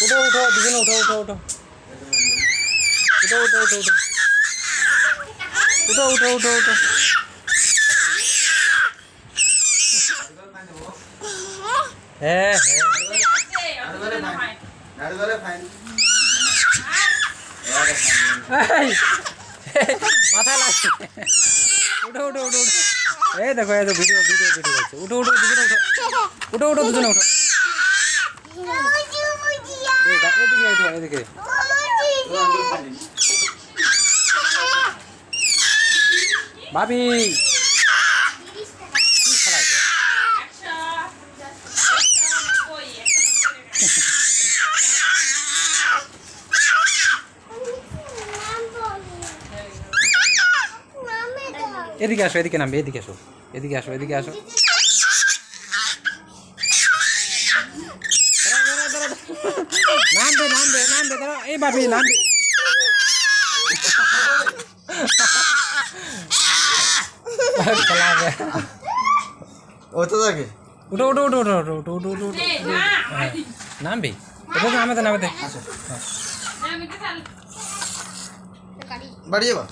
উঠো উঠো দুজনে উঠো উঠো উঠো উঠো উঠো উঠো উঠো উঠো উঠো উঠো উঠো হ্যাঁ হ্যাঁ মাথায় লাগছে উঠো উঠো উঠো উঠো এই দেখো এই তো ভিডিও ভিডিও ভিডিও হচ্ছে উঠো উঠো দুজনে উঠো উঠো উঠো দুজনে উঠো এদিকে উঠো এদিকে ভাবি কি খেলাইছে এদিকে আসো এদিকে নামবে এদিকে আসো এদিকে আসো এদিকে আসো নামবে নামবে নামবে দাঁড়াও এই ভাবি নামবে উঠো উঠো উঠো উঠো উঠো উঠো উঠো উঠো নামবে নামে নামে বাড়িয়ে বা